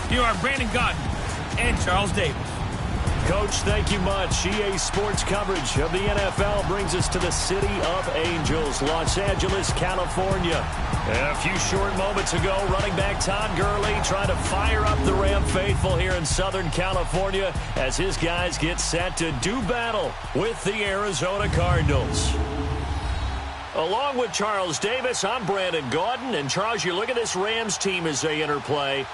Here are Brandon Gaudin and Charles Davis. Coach, thank you much. EA Sports coverage of the NFL brings us to the City of Angels, Los Angeles, California. A few short moments ago, running back Todd Gurley trying to fire up the Ram faithful here in Southern California as his guys get set to do battle with the Arizona Cardinals. Along with Charles Davis, I'm Brandon Gaudin. And Charles, you look at this Rams team as they interplay.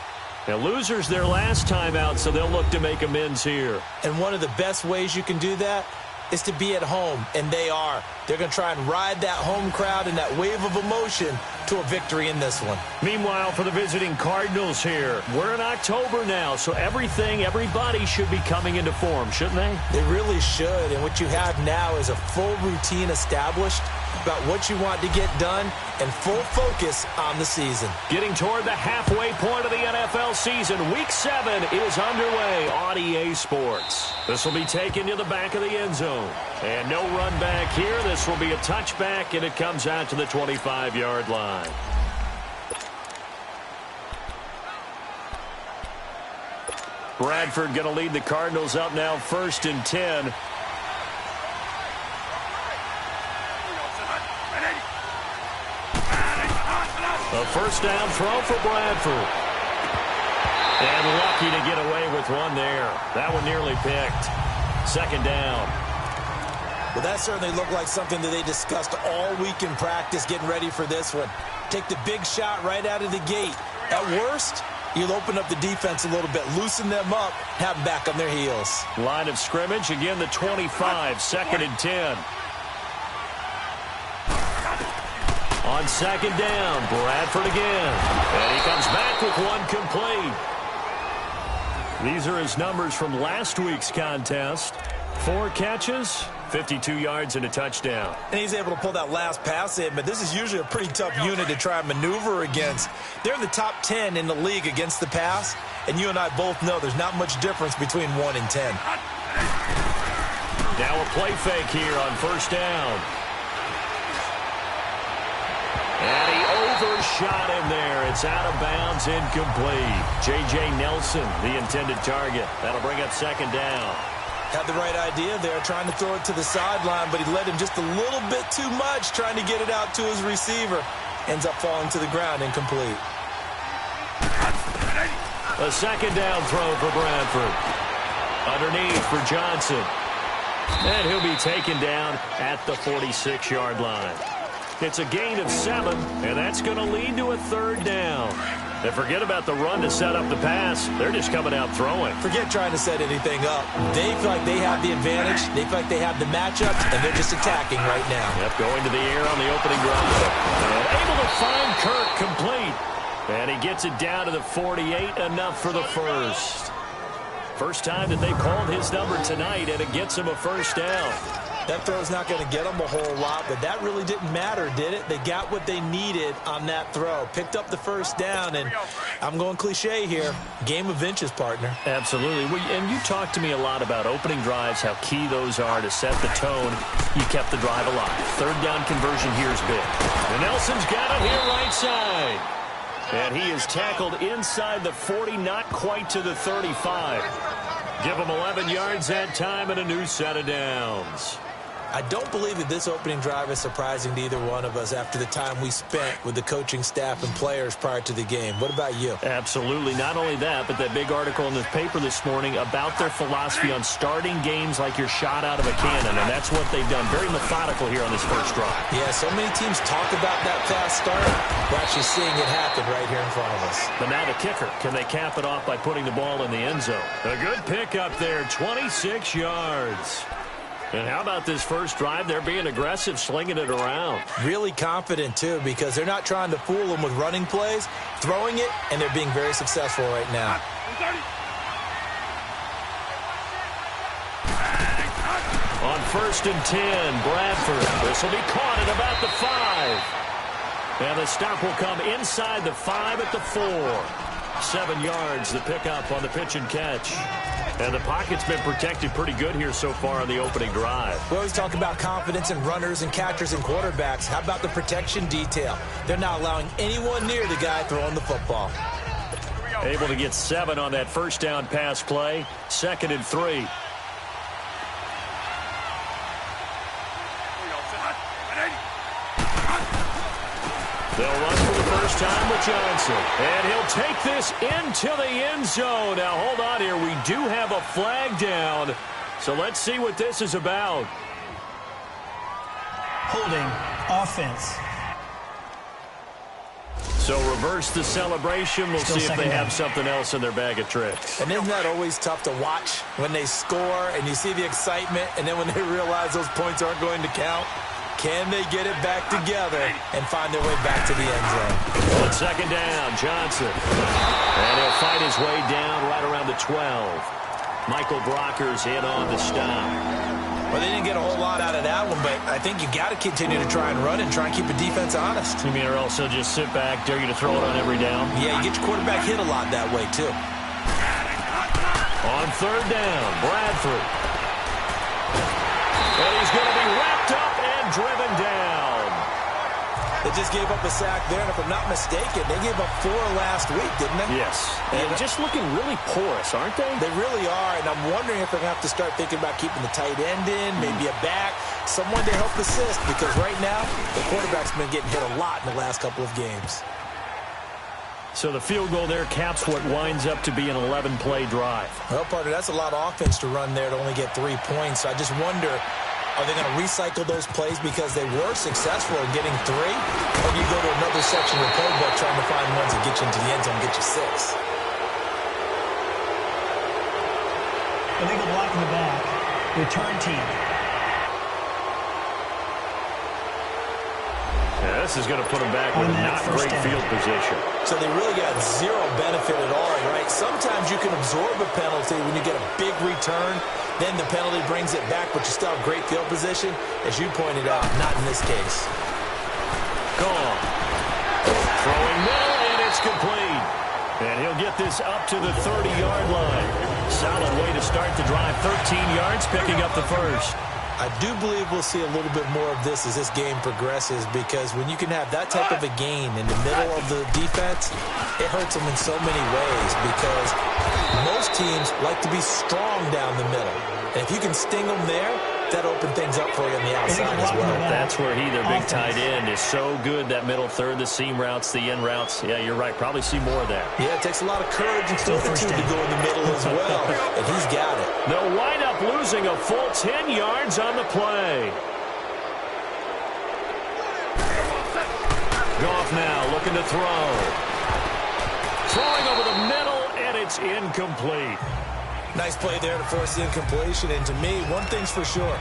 Now, losers their last time out, so they'll look to make amends here. And one of the best ways you can do that is to be at home, and they are. They're going to try and ride that home crowd and that wave of emotion to a victory in this one. Meanwhile, for the visiting Cardinals here, we're in October now, so everybody should be coming into form, shouldn't they? They really should, and what you have now is a full routine established about what you want to get done and full focus on the season. Getting toward the halfway point of the NFL season, Week 7 is underway on EA Sports. This will be taken to the back of the end zone. And no run back here. This will be a touchback, and it comes out to the 25-yard line. Bradford going to lead the Cardinals up now 1st and 10. A first down throw for Bradford. And lucky to get away with one there. That one nearly picked. 2nd down. Well, that certainly looked like something that they discussed all week in practice getting ready for this one. Take the big shot right out of the gate. At worst, you'll open up the defense a little bit, loosen them up, have them back on their heels. Line of scrimmage, again the 25, 2nd and 10. On 2nd down, Bradford again. And he comes back with one complete. These are his numbers from last week's contest. 4 catches, 52 yards, and a touchdown. And he's able to pull that last pass in, but this is usually a pretty tough unit to try and maneuver against. They're in the top 10 in the league against the pass, and you and I both know there's not much difference between 1 and 10. Now a play fake here on 1st down. And he overshot him there. It's out of bounds, incomplete. J.J. Nelson, the intended target. That'll bring up 2nd down. Had the right idea there, trying to throw it to the sideline, but he led him just a little bit too much, trying to get it out to his receiver. Ends up falling to the ground, incomplete. A 2nd down throw for Bradford. Underneath for Johnson. And he'll be taken down at the 46-yard line. It's a gain of 7, and that's going to lead to a 3rd down. And forget about the run to set up the pass. They're just coming out throwing. Forget trying to set anything up. They feel like they have the advantage. They feel like they have the matchup, and they're just attacking right now. Yep, going to the air on the opening drive. And able to find Kirk complete. And he gets it down to the 48, enough for the first. First time that they've called his number tonight, and it gets him a 1st down. That throw's not going to get them a whole lot, but that really didn't matter, did it? They got what they needed on that throw. Picked up the 1st down, and I'm going cliche here. Game of inches, partner. Absolutely. And you talked to me a lot about opening drives, how key those are to set the tone. You kept the drive alive. 3rd down conversion here is big. And Nelson's got it here right side. And he is tackled inside the 40, not quite to the 35. Give him 11 yards that time and a new set of downs. I don't believe that this opening drive is surprising to either one of us after the time we spent with the coaching staff and players prior to the game. What about you? Absolutely. Not only that, but that big article in the paper this morning about their philosophy on starting games like you're shot out of a cannon, and that's what they've done. Very methodical here on this first drive. Yeah, so many teams talk about that fast start. We're actually seeing it happen right here in front of us. But now the kicker. Can they cap it off by putting the ball in the end zone? A good pick up there, 26 yards. And how about this first drive? They're being aggressive, slinging it around. Really confident, too, because they're not trying to fool them with running plays, throwing it, and they're being very successful right now. On 1st and 10, Bradford. This will be caught at about the 5. And the stop will come inside the 5 at the 4. 7 yards, the pickup on the pitch and catch. And the pocket's been protected pretty good here so far on the opening drive. We always talk about confidence in runners and catchers and quarterbacks. How about the protection detail? They're not allowing anyone near the guy throwing the football. Able to get 7 on that first down pass play. 2nd and 3. They'll run for the first time with Johnson. And he'll take this into the end zone. Now, hold on here. We do have a flag down. So let's see what this is about. Holding offense. So reverse the celebration. We'll see if they have something else in their bag of tricks. And isn't that always tough to watch when they score and you see the excitement, and then when they realize those points aren't going to count? Can they get it back together and find their way back to the end zone? On 2nd down, Johnson. And he'll fight his way down right around the 12. Michael Brocker's in on the stop. Well, they didn't get a whole lot out of that one, but I think you got to continue to try and run and try and keep the defense honest. You mean or also just sit back, dare you to throw it on every down? Yeah, you get your quarterback hit a lot that way, too. On 3rd down, Bradford. And he's going to be wrapped up and driven down. They just gave up a sack there, and if I'm not mistaken, they gave up 4 last week, didn't they? Yes. And just looking really porous, aren't they? They really are, and I'm wondering if they're going to have to start thinking about keeping the tight end in, maybe a back, someone to help assist, because right now, the quarterback's been getting hit a lot in the last couple of games. So the field goal there caps what winds up to be an 11-play drive. Well, partner, that's a lot of offense to run there to only get 3 points. So I just wonder, are they going to recycle those plays because they were successful in getting 3? Or do you go to another section of the playbook trying to find ones that get you into the end zone and get you 6? Illegal block in the back. Return team. Yeah, this is going to put them back with not great field position. So they really got 0 benefit at all, right? Sometimes you can absorb a penalty when you get a big return. Then the penalty brings it back, but you still have great field position. As you pointed out, not in this case. Gone. Throwing middle, and it's complete. And he'll get this up to the 30-yard line. Solid way to start the drive. 13 yards, picking up the first. I do believe we'll see a little bit more of this as this game progresses, because when you can have that type of a gain in the middle of the defense, it hurts them in so many ways, because most teams like to be strong down the middle. And if you can sting them there, that opens things up for you on the outside as well. That's where their big tight end, is so good, that middle third, the seam routes, the in routes. Yeah, you're right. Probably see more of that. Yeah, it takes a lot of courage and fortitude to go in the middle as well, and he's got it. They'll wind up losing a full 10 yards on the play. Goff now looking to throw. Throwing over the middle, and it's incomplete. Nice play there to force the incompletion. And to me, one thing's for sure.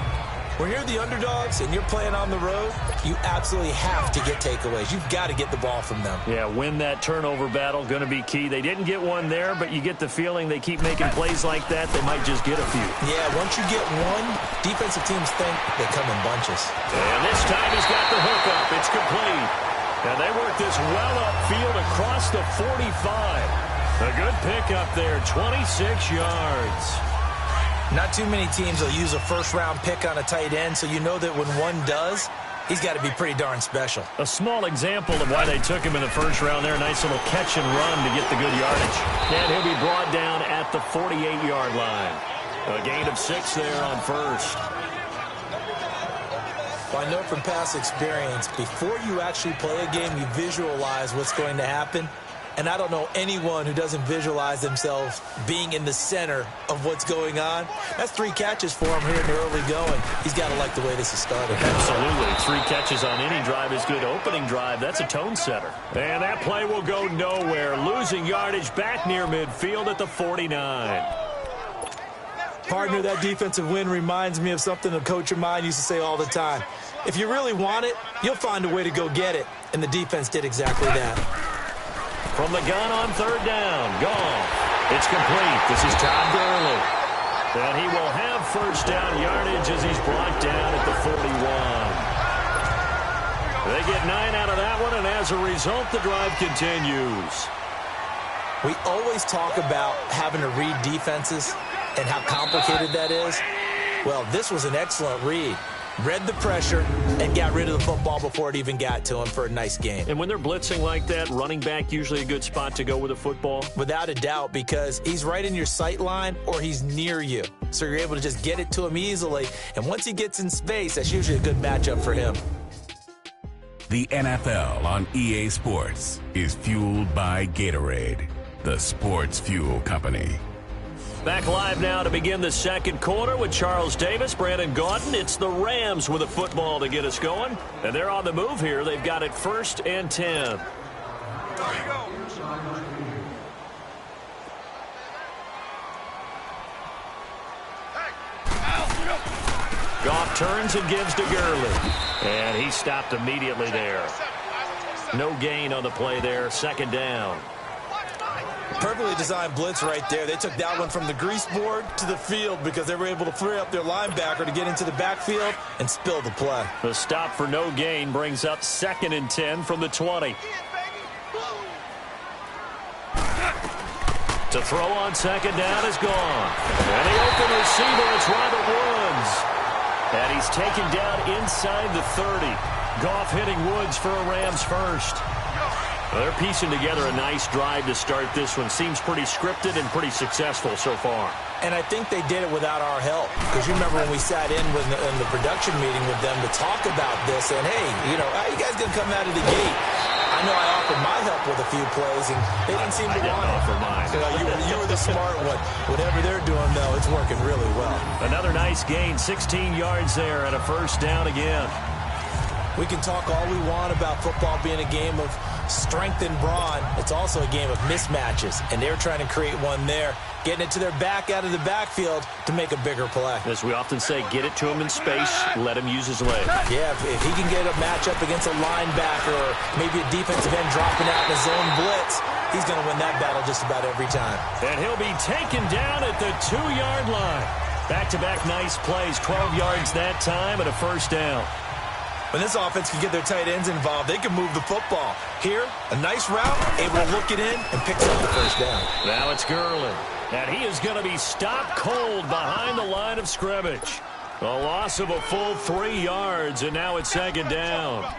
When you're the underdogs and you're playing on the road, you absolutely have to get takeaways. You've got to get the ball from them. Yeah, win that turnover battle, going to be key. They didn't get one there, but you get the feeling they keep making plays like that, they might just get a few. Yeah, once you get one, defensive teams think they come in bunches. And this time he's got the hook up. It's complete. And they work this well upfield across the 45. A good pickup there, 26 yards. Not too many teams will use a first-round pick on a tight end, so you know that when one does, he's got to be pretty darn special. A small example of why they took him in the first round there. Nice little catch and run to get the good yardage. And he'll be brought down at the 48-yard line. A gain of 6 there on first. Well, I know from past experience, before you actually play a game, you visualize what's going to happen. And I don't know anyone who doesn't visualize themselves being in the center of what's going on. That's 3 catches for him here in the early going. He's got to like the way this has started. Absolutely. 3 catches on any drive is good. Opening drive, that's a tone setter. And that play will go nowhere. Losing yardage back near midfield at the 49. Partner, that defensive win reminds me of something a coach of mine used to say all the time. If you really want it, you'll find a way to go get it. And the defense did exactly that. From the gun on 3rd down. Gone. It's complete. This is Todd Gurley. And he will have first down yardage as he's brought down at the 41. They get 9 out of that one, and as a result, the drive continues. We always talk about having to read defenses and how complicated that is. Well, this was an excellent read. read the pressure, and got rid of the football before it even got to him for a nice game. And when they're blitzing like that, running back usually a good spot to go with the football? Without a doubt, because he's right in your sight line or he's near you. So you're able to just get it to him easily. And once he gets in space, that's usually a good matchup for him. The NFL on EA Sports is fueled by Gatorade, the sports fuel company. Back live now to begin the second quarter with Charles Davis, Brandon Gaudin. It's the Rams with a football to get us going. And they're on the move here. They've got it 1st and 10. Goff turns and gives to Gurley. And he stopped immediately there. No gain on the play there. 2nd down. Perfectly designed blitz right there. They took that one from the grease board to the field because they were able to free up their linebacker to get into the backfield and spill the play. The stop for no gain brings up 2nd and 10 from the 20. To throw on 2nd down is gone. And the open receiver, it's Robert Woods. And he's taken down inside the 30. Goff hitting Woods for a Rams first. Well, they're piecing together a nice drive to start this one. Seems pretty scripted and pretty successful so far. And I think they did it without our help. Because you remember when we sat in the production meeting with them to talk about this, and hey, you know, how you guys going to come out of the gate? I know I offered my help with a few plays, and they didn't seem to want it. Offer mine. You were the smart one. Whatever they're doing, though, it's working really well. Another nice gain, 16 yards there, and a 1st down again. We can talk all we want about football being a game of strength and brawn. It's also a game of mismatches, and they're trying to create one there, getting it to their back out of the backfield to make a bigger play. As we often say, get it to him in space, let him use his legs. Yeah, if he can get a matchup against a linebacker or maybe a defensive end dropping out in a zone blitz, he's going to win that battle just about every time. And he'll be taken down at the 2-yard line. Back-to-back nice plays, 12 yards that time and a 1st down. When this offense can get their tight ends involved, they can move the football. Here, a nice route, able to look it in and picks up the 1st down. Now it's Gurley. And he is going to be stopped cold behind the line of scrimmage. A loss of a full 3 yards, and now it's 2nd down.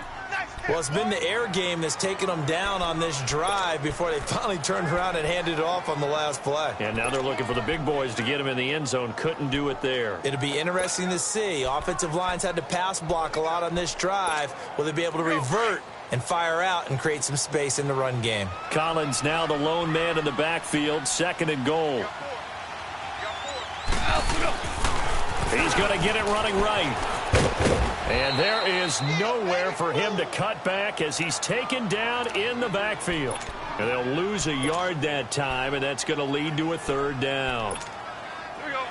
Well, it's been the air game that's taken them down on this drive before they finally turned around and handed it off on the last play. And now they're looking for the big boys to get him in the end zone. Couldn't do it there. It'll be interesting to see. Offensive lines had to pass block a lot on this drive. Will they be able to revert and fire out and create some space in the run game? Collins now the lone man in the backfield. 2nd and goal. He's going to get it running right. And there is nowhere for him to cut back as he's taken down in the backfield. And they'll lose a yard that time, and that's going to lead to a 3rd down.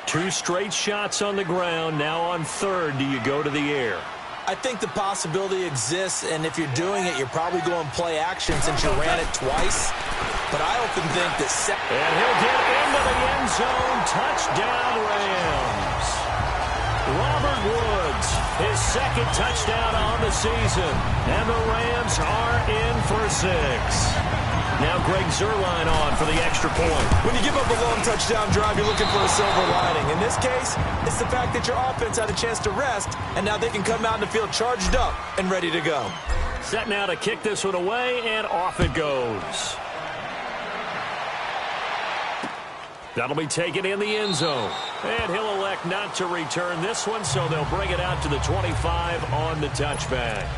2 straight shots on the ground. Now on 3rd, do you go to the air? I think the possibility exists, and if you're doing it, you're probably going play action since you ran it twice. But I often think that... And he'll get into the end zone. Touchdown, Rams. Robert Woods, his 2nd touchdown on the season. And the Rams are in for 6. Now Greg Zuerlein on for the extra point. When you give up a long touchdown drive, you're looking for a silver lining. In this case, it's the fact that your offense had a chance to rest, and now they can come out in the field charged up and ready to go. Set now to kick this one away, and off it goes. That'll be taken in the end zone. And he'll elect not to return this one, so they'll bring it out to the 25 on the touchback.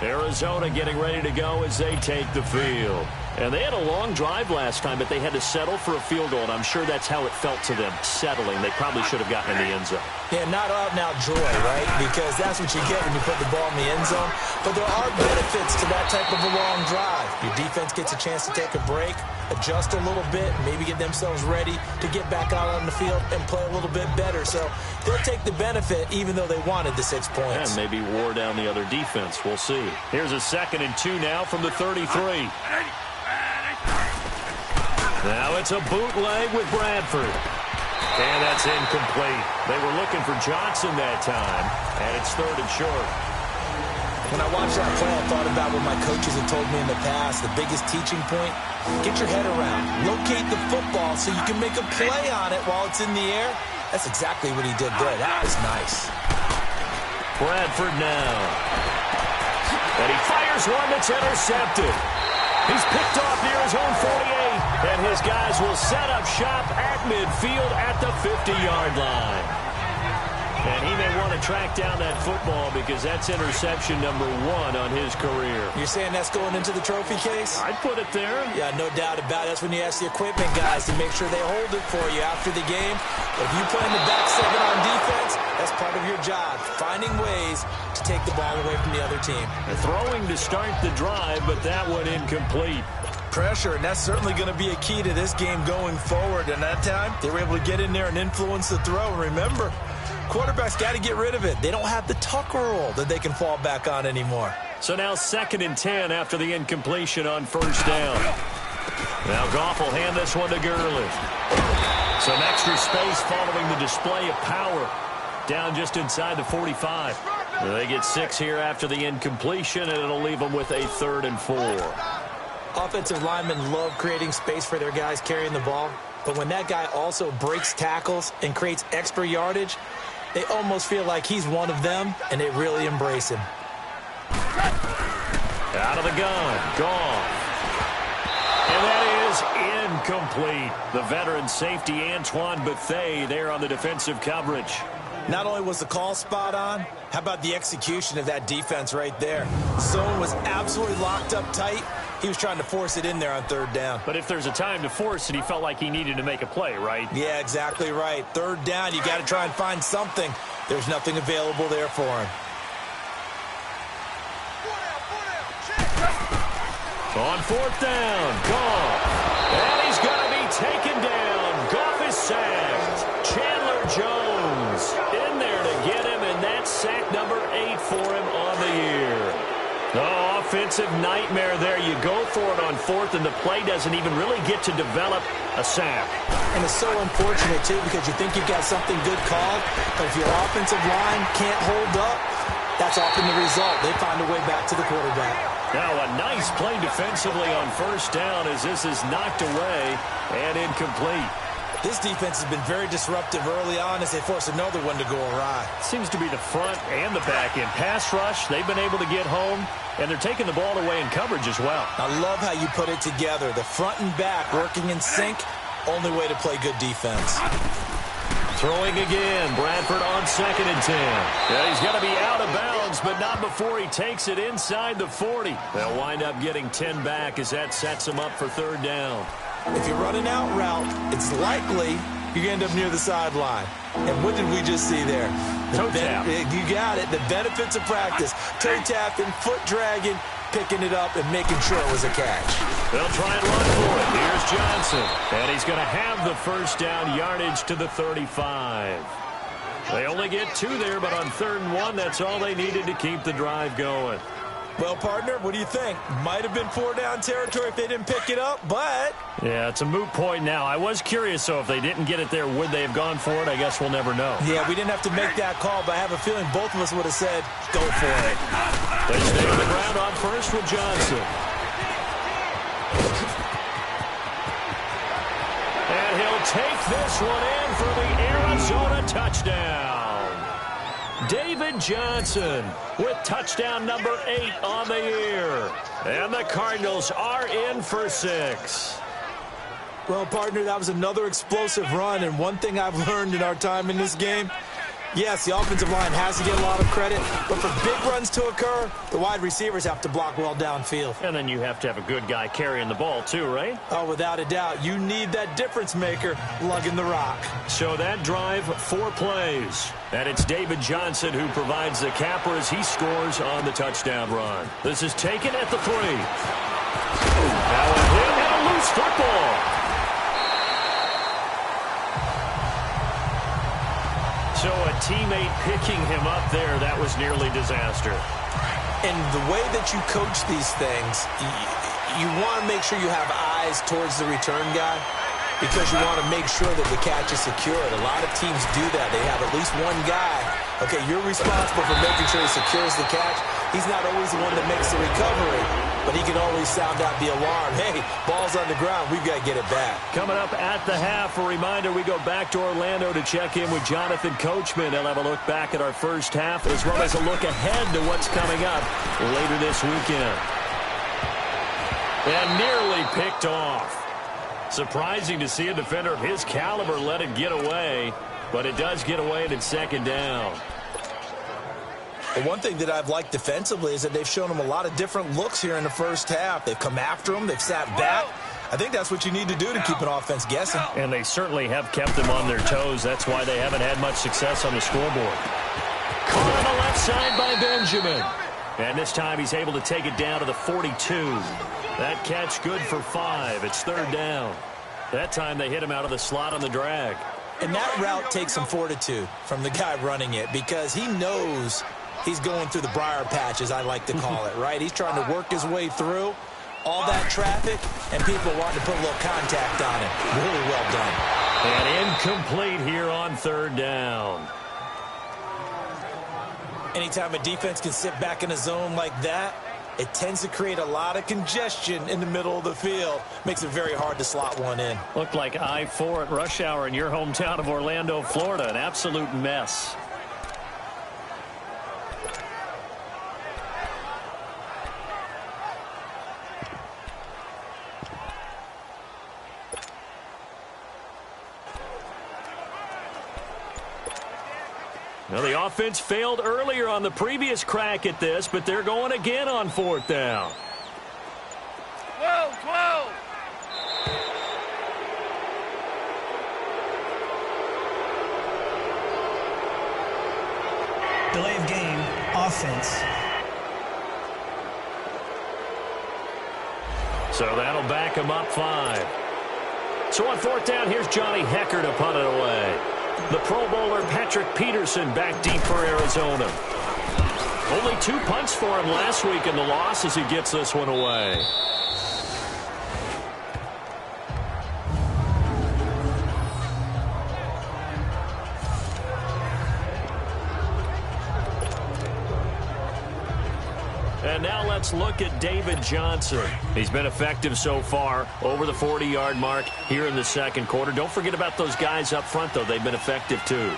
Arizona getting ready to go as they take the field. And they had a long drive last time, but they had to settle for a field goal, and I'm sure that's how it felt to them, settling. They probably should have gotten in the end zone. Yeah, not out-and-out joy, right? Because that's what you get when you put the ball in the end zone. But there are benefits to that type of a long drive. Your defense gets a chance to take a break, adjust a little bit, maybe get themselves ready to get back out on the field and play a little bit better. So they'll take the benefit even though they wanted the 6 points. And maybe wore down the other defense. We'll see. Here's a 2nd and 2 now from the 33. Now it's a bootleg with Bradford. And that's incomplete. They were looking for Johnson that time, and it's 3rd and short. When I watched that play, I thought about what my coaches had told me in the past. The biggest teaching point, get your head around. Locate the football so you can make a play on it while it's in the air. That's exactly what he did there. That was nice. Bradford now. And he fires one that's intercepted. He's picked off near his own 48. And his guys will set up shop at midfield at the 50-yard line. And he may want to track down that football because that's interception number 1 on his career. You're saying that's going into the trophy case? I'd put it there. Yeah, no doubt about it. That's when you ask the equipment guys to make sure they hold it for you after the game. But if you play in the back 7 on defense, that's part of your job, finding ways to take the ball away from the other team. They're throwing to start the drive, but that one incomplete. Pressure, and that's certainly going to be a key to this game going forward. And that time, they were able to get in there and influence the throw. And remember, quarterbacks got to get rid of it. They don't have the Tucker rule that they can fall back on anymore. So now 2nd and 10 after the incompletion on first down. Now Goff will hand this one to Gurley. Some extra space following the display of power. Down just inside the 45. They get 6 here after the incompletion, and it'll leave them with a 3rd and 4. Offensive linemen love creating space for their guys carrying the ball. But when that guy also breaks tackles and creates extra yardage, they almost feel like he's one of them, and they really embrace him. Out of the gun, Goff. And that is incomplete. The veteran safety, Antoine Bethea, there on the defensive coverage. Not only was the call spot on, how about the execution of that defense right there? Zone was absolutely locked up tight. He was trying to force it in there on 3rd down. But if there's a time to force it, he felt like he needed to make a play, right? Yeah, exactly right. 3rd down, you got to try and find something. There's nothing available there for him. On 4th down, Goff. And he's going to be taken down. Goff is sacked. Chandler Jones in there to get him, and that's sack number 8 for him on the year. Oh, offensive nightmare there. You go for it on 4th, and the play doesn't even really get to develop a sack. And it's so unfortunate, too, because you think you've got something good called, but if your offensive line can't hold up, that's often the result. They find a way back to the quarterback. Now a nice play defensively on first down as this is knocked away and incomplete. This defense has been very disruptive early on as they force another one to go awry. Seems to be the front and the back end. Pass rush, they've been able to get home, and they're taking the ball away in coverage as well. I love how you put it together. The front and back working in sync, only way to play good defense. Throwing again, Bradford on 2nd and 10. Yeah, he's going to be out of bounds, but not before he takes it inside the 40. They'll wind up getting 10 back as that sets him up for 3rd down. If you run an out route, it's likely you end up near the sideline. And what did we just see there? Toe tap. You got it. The benefits of practice. Toe tapping, foot dragging, picking it up, and making sure it was a catch. They'll try and run for it. Here's Johnson. And he's going to have the first down, yardage to the 35. They only get 2 there, but on 3rd and 1, that's all they needed to keep the drive going. Well, partner, what do you think? Might have been 4-down territory if they didn't pick it up, but... Yeah, it's a moot point now. I was curious, so if they didn't get it there, would they have gone for it? I guess we'll never know. Yeah, we didn't have to make that call, but I have a feeling both of us would have said, go for it. They stay on the ground on first with Johnson. And he'll take this one in for the Arizona touchdown. David Johnson with touchdown number 8 on the year. And the Cardinals are in for 6. Well, partner, that was another explosive run, and one thing I've learned in our time in this game, yes, the offensive line has to get a lot of credit, but for big runs to occur, the wide receivers have to block well downfield. And then you have to have a good guy carrying the ball too, right? Oh, without a doubt. You need that difference maker lugging the rock. So that drive, 4 plays. And it's David Johnson who provides the capper as he scores on the touchdown run. This is taken at the 3. Now a hit and a loose football. So a teammate picking him up there, that was nearly disaster. And the way that you coach these things, you want to make sure you have eyes towards the return guy because you want to make sure that the catch is secured. A lot of teams do that. They have at least one guy. Okay, you're responsible for making sure he secures the catch. He's not always the one that makes the recovery, but he can always sound out the alarm. Hey, ball's on the ground. We've got to get it back. Coming up at the half, a reminder, we go back to Orlando to check in with Jonathan Coachman. He'll have a look back at our first half as well as a look ahead to what's coming up later this weekend. And nearly picked off. Surprising to see a defender of his caliber let it get away, but it does get away and it's second down. The one thing that I've liked defensively is that they've shown him a lot of different looks here in the first half. They've come after him. They've sat back. I think that's what you need to do to keep an offense guessing. And they certainly have kept them on their toes. That's why they haven't had much success on the scoreboard. Caught on the left side by Benjamin. And this time he's able to take it down to the 42. That catch good for 5. It's third down. That time they hit him out of the slot on the drag. And that route takes some fortitude from the guy running it because he knows he's going through the briar patch, as I like to call it, right? He's trying to work his way through all that traffic, and people wanting to put a little contact on it. Really well done. And incomplete here on third down. Anytime a defense can sit back in a zone like that, it tends to create a lot of congestion in the middle of the field. Makes it very hard to slot one in. Looked like I-4 at rush hour in your hometown of Orlando, Florida. An absolute mess. Now, the offense failed earlier on the previous crack at this, but they're going again on fourth down. 12. Delay of game, offense. So that'll back him up 5. So on fourth down, here's Johnny Hecker to punt it away. The Pro Bowler Patrick Peterson back deep for Arizona. Only 2 punts for him last week in the loss as he gets this one away. And now let's look at David Johnson. He's been effective so far, over the 40-yard mark here in the second quarter. Don't forget about those guys up front, though. They've been effective, too.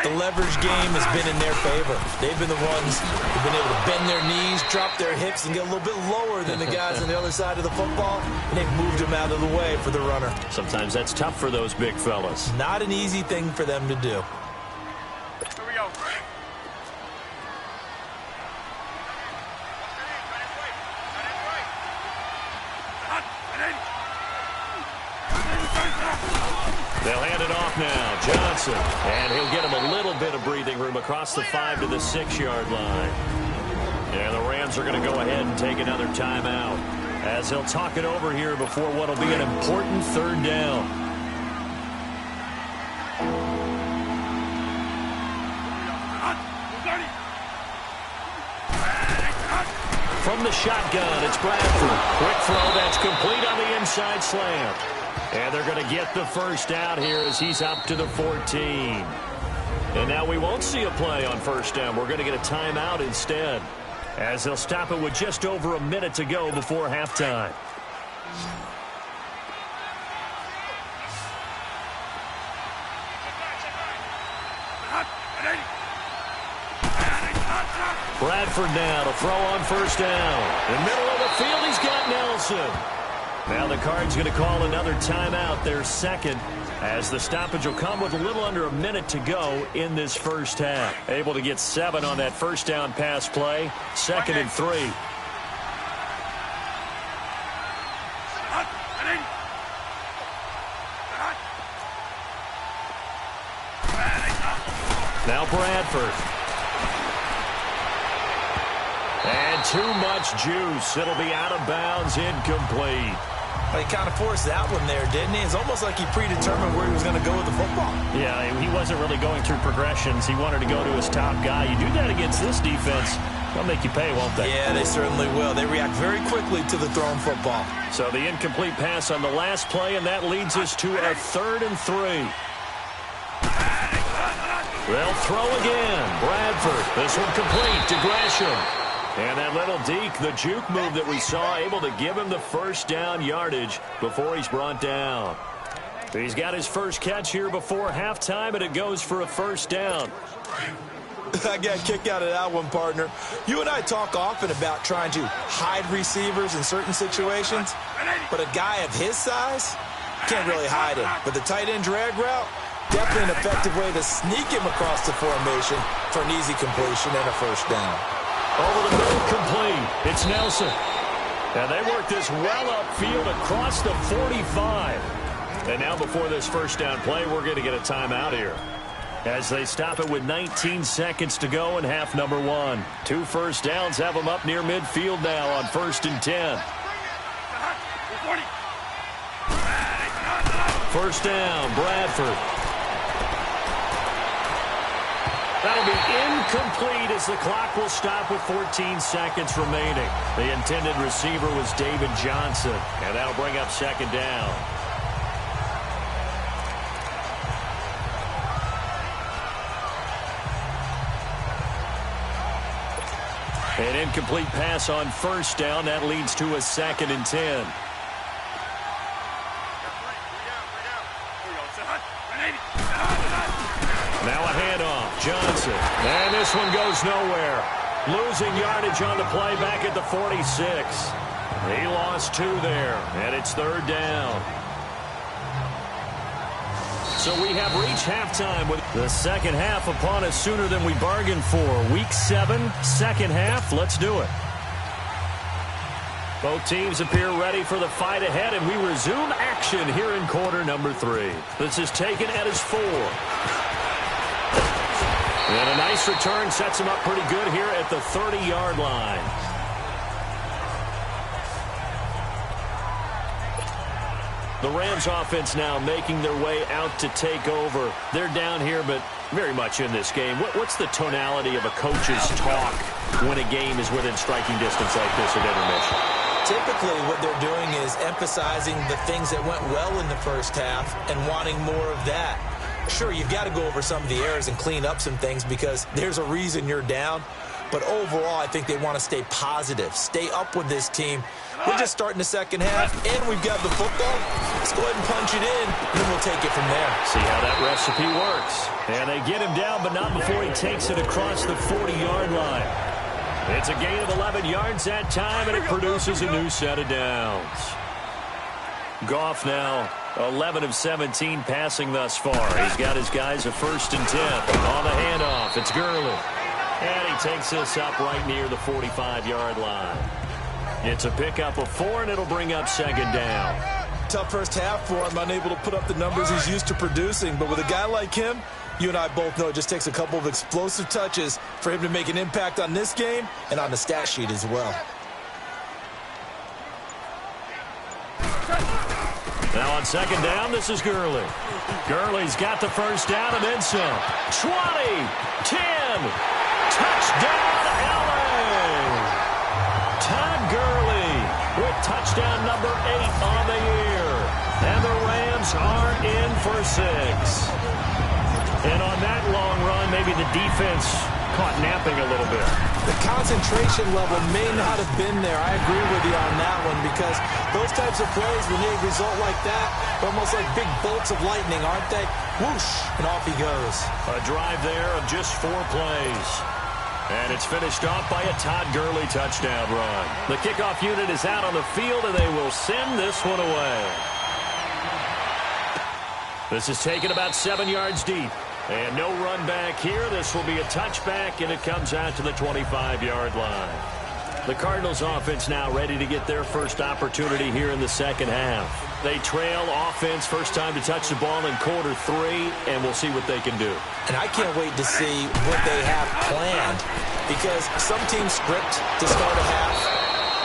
The leverage game has been in their favor. They've been the ones who've been able to bend their knees, drop their hips, and get a little bit lower than the guys on the other side of the football, and they've moved them out of the way for the runner. Sometimes that's tough for those big fellas. Not an easy thing for them to do. Here we go. They'll hand it off now. Johnson. And he'll get him a little bit of breathing room across the 5 to the 6-yard line. And the Rams are going to go ahead and take another timeout as they'll talk it over here before what will be an important third down. From the shotgun, it's Bradford. Quick throw that's complete on the inside slant. And they're going to get the first down here as he's up to the 14. And now we won't see a play on first down. We're going to get a timeout instead, as they'll stop it with just over a minute to go before halftime. Bradford now to throw on first down. In the middle of the field, he's got Nelson. Now the Cards going to call another timeout, their second, as the stoppage will come with a little under a minute to go in this first half. Able to get 7 on that first down pass play, 2nd and 3. Now Bradford. And too much juice. It'll be out of bounds, incomplete. Well, he kind of forced that one there, didn't he? It's almost like he predetermined where he was going to go with the football. Yeah, he wasn't really going through progressions. He wanted to go to his top guy. You do that against this defense, they'll make you pay, won't they? Yeah, they certainly will. They react very quickly to the thrown football. So the incomplete pass on the last play, and that leads us to a 3rd and 3. They'll throw again. Bradford. This one complete to Gresham. And that little deke, the juke move that we saw, able to give him the first down yardage before he's brought down. He's got his first catch here before halftime, and it goes for a first down. I got a kick out of that one, partner. You and I talk often about trying to hide receivers in certain situations, but a guy of his size can't really hide him. But the tight end drag route, definitely an effective way to sneak him across the formation for an easy completion and a first down. Over the middle, complete. It's Nelson. And they work this well upfield across the 45. And now before this first down play, we're going to get a timeout here, as they stop it with 19 seconds to go in half number 1. 2 first downs have them up near midfield now on 1st and 10. First down, Bradford. That'll be incomplete as the clock will stop with 14 seconds remaining. The intended receiver was David Johnson, and that'll bring up second down. An incomplete pass on first down. That leads to a 2nd and 10. Now a handoff. Johnson. And this one goes nowhere. Losing yardage on the play back at the 46. He lost 2 there, and it's 3rd down. So we have reached halftime with the second half upon us sooner than we bargained for. Week 7, second half. Let's do it. Both teams appear ready for the fight ahead, and we resume action here in quarter number 3. This is taken at his 4. And a nice return sets him up pretty good here at the 30-yard line. The Rams offense now making their way out to take over. They're down here, but very much in this game. What's the tonality of a coach's talk when a game is within striking distance like this at intermission? Typically, what they're doing is emphasizing the things that went well in the first half and wanting more of that. Sure, you've got to go over some of the errors and clean up some things because there's a reason you're down. But overall, I think they want to stay positive, stay up with this team. We're just starting the second half, and we've got the football. Let's go ahead and punch it in, and then we'll take it from there. See how that recipe works. And they get him down, but not before he takes it across the 40-yard line. It's a gain of 11 yards that time, and it produces a new set of downs. Goff now 11 of 17 passing thus far. He's got his guys a 1st and 10. On the handoff, it's Gurley. And he takes this up right near the 45-yard line. It's a pickup of 4, and it'll bring up second down. Tough first half for him, unable to put up the numbers he's used to producing. But with a guy like him, you and I both know it just takes a couple of explosive touches for him to make an impact on this game and on the stat sheet as well. Now on second down, this is Gurley. Gurley's got the first down and then some. 20, 10, touchdown LA. Todd Gurley with touchdown number 8 on the year. And the Rams are in for 6. And on that long run, maybe the defense caught napping a little bit. The concentration level may not have been there. I agree with you on that one because those types of plays, when they result like that, they're almost like big bolts of lightning, aren't they? Whoosh, and off he goes. A drive there of just 4 plays. And it's finished off by a Todd Gurley touchdown run. The kickoff unit is out on the field, and they will send this one away. This is taken about 7 yards deep. And no run back here. This will be a touchback, and it comes out to the 25-yard line. The Cardinals offense now ready to get their first opportunity here in the second half. They trail offense, first time to touch the ball in quarter 3, and we'll see what they can do. And I can't wait to see what they have planned because some teams script to start a half.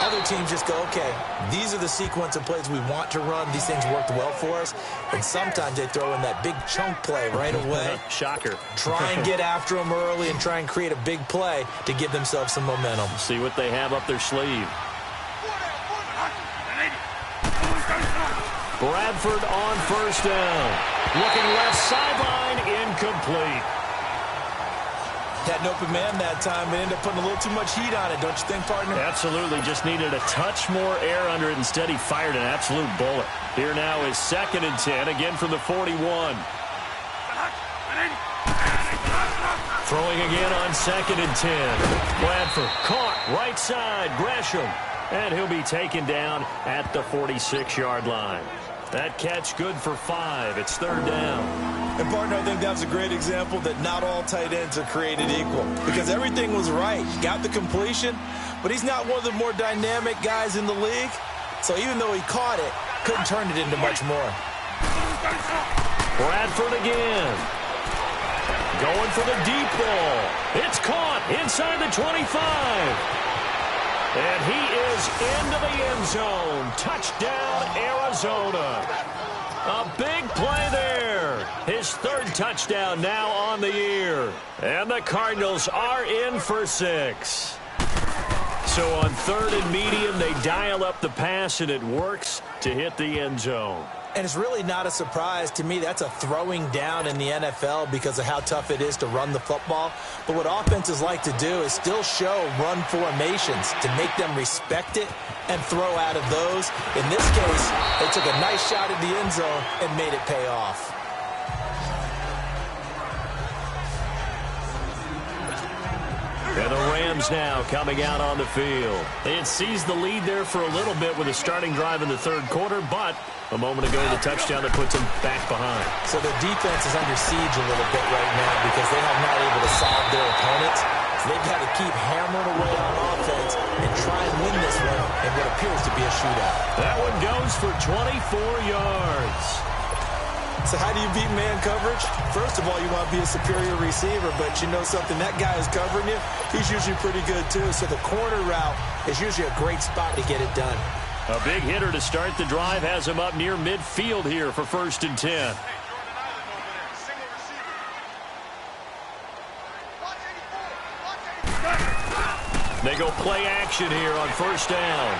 Other teams just go, okay, these are the sequence of plays we want to run. These things worked well for us. And sometimes they throw in that big chunk play right away. Shocker. Try and get after them early and try and create a big play to give themselves some momentum. See what they have up their sleeve. Bradford on first down. Looking left sideline, incomplete. Had an open man that time, but ended up putting a little too much heat on it, don't you think, partner? Absolutely. Just needed a touch more air under it. Instead, he fired an absolute bullet. Here now is 2nd and 10, again from the 41. Throwing again on 2nd and 10. Bradford caught right side. Gresham. And he'll be taken down at the 46-yard line. That catch good for 5. It's 3rd down. And, partner, I think that was a great example that not all tight ends are created equal. Because everything was right. Got the completion, but he's not one of the more dynamic guys in the league. So even though he caught it, couldn't turn it into much more. Bradford again. Going for the deep ball. It's caught inside the 25. And he is into the end zone. Touchdown, Arizona. A big play there. His 3rd touchdown now on the year. And the Cardinals are in for 6. So on 3rd and medium, they dial up the pass, and it works to hit the end zone. And it's really not a surprise to me. That's a throwing down in the NFL because of how tough it is to run the football. But what offenses like to do is still show run formations to make them respect it and throw out of those. In this case, they took a nice shot at the end zone and made it pay off. And the Rams now coming out on the field. They had seized the lead there for a little bit with a starting drive in the 3rd quarter, but a moment ago the touchdown that puts them back behind. So their defense is under siege a little bit right now because they have not able to solve their opponents. So they've got to keep hammering away on offense and try and win this one in what appears to be a shootout. That one goes for 24 yards. So how do you beat man coverage? First of all, you want to be a superior receiver, but you know something, that guy is covering you. He's usually pretty good too. So the corner route is usually a great spot to get it done. A big hitter to start the drive has him up near midfield here for 1st and 10. They go play action here on 1st down.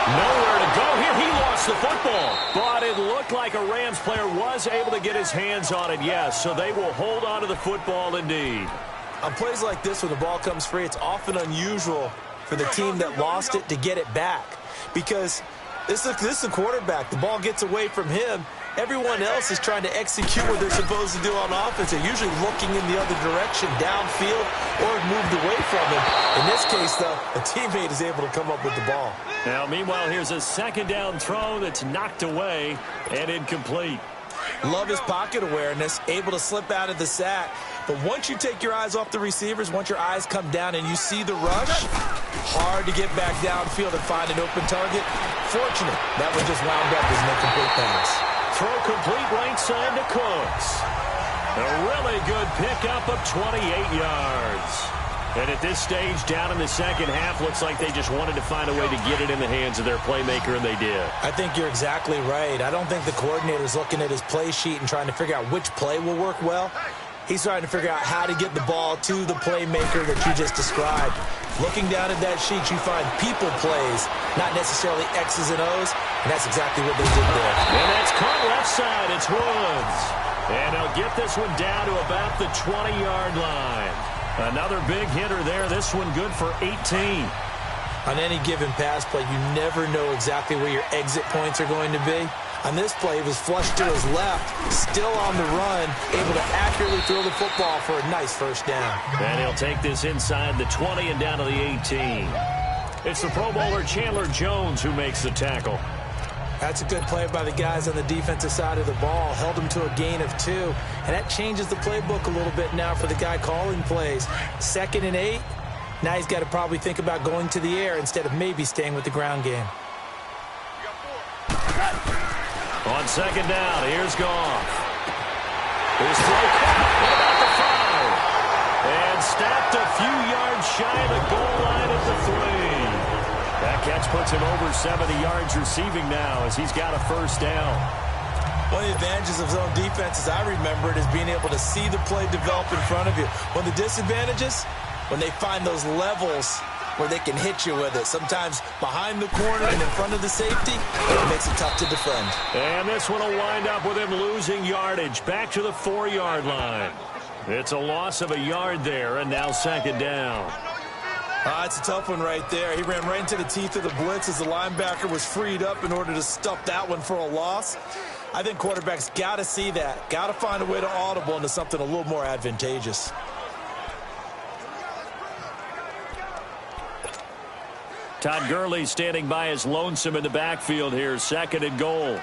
Nowhere to go here. He lost the football. But it looked like a Rams player was able to get his hands on it, yes. So they will hold on to the football indeed. On plays like this when the ball comes free, it's often unusual for the team that lost it to get it back. Because this is a quarterback. The ball gets away from him. Everyone else is trying to execute what they're supposed to do on offense. They're usually looking in the other direction, downfield, or moved away from him. In this case, though, a teammate is able to come up with the ball. Now, meanwhile, here's a 2nd down throw that's knocked away and incomplete. Love his pocket awareness, able to slip out of the sack. But once you take your eyes off the receivers, once your eyes come down and you see the rush, hard to get back downfield and find an open target. Fortunate, that one just wound up as an incomplete pass. Throw complete right side to Cooks. A really good pickup of 28 yards. And at this stage, down in the 2nd half, looks like they just wanted to find a way to get it in the hands of their playmaker, and they did. I think you're exactly right. I don't think the coordinator's looking at his play sheet and trying to figure out which play will work well. He's trying to figure out how to get the ball to the playmaker that you just described. Looking down at that sheet, you find people plays, not necessarily X's and O's, and that's exactly what they did there. And that's caught left side. It's Woods. And they'll get this one down to about the 20-yard line. Another big hitter there. This one good for 18. On any given pass play, you never know exactly where your exit points are going to be. On this play, he was flushed to his left, still on the run, able to accurately throw the football for a nice 1st down. And he'll take this inside the 20 and down to the 18. It's the Pro Bowler Chandler Jones who makes the tackle. That's a good play by the guys on the defensive side of the ball. Held him to a gain of 2. And that changes the playbook a little bit now for the guy calling plays. 2nd and 8. Now he's got to probably think about going to the air instead of maybe staying with the ground game. On 2nd down, here's Goff. His throw caught about the 5. And stopped a few yards shy of the goal line at the 3. That catch puts him over 70 yards receiving now as he's got a 1st down. One of the advantages of zone defense, as I remember it, is being able to see the play develop in front of you. One of the disadvantages, when they find those levels where they can hit you with it. Sometimes behind the corner and in front of the safety, it makes it tough to defend. And this one will wind up with him losing yardage back to the 4-yard line. It's a loss of a yard there, and now second down. It's a tough one right there. He ran right into the teeth of the blitz as the linebacker was freed up in order to stuff that one for a loss. I think quarterbacks got to see that. Got to find a way to audible into something a little more advantageous. Todd Gurley standing by as lonesome in the backfield here. Second and goal.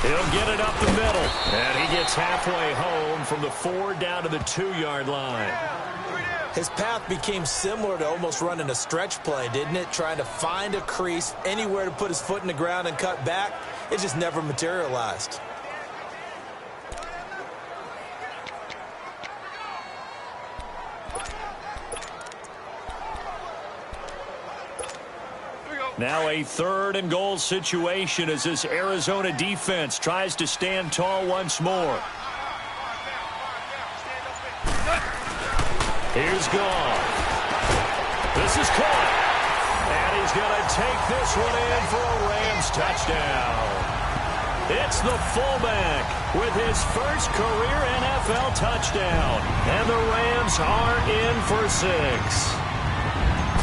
He'll get it up the middle. And he gets halfway home from the 4 down to the 2-yard line. His path became similar to almost running a stretch play, didn't it? Trying to find a crease, anywhere to put his foot in the ground and cut back. It just never materialized. Now a 3rd and goal situation as this Arizona defense tries to stand tall once more. Here's Goff. This is caught. And he's going to take this one in for a Rams touchdown. It's the fullback with his first career NFL touchdown. And the Rams are in for 6.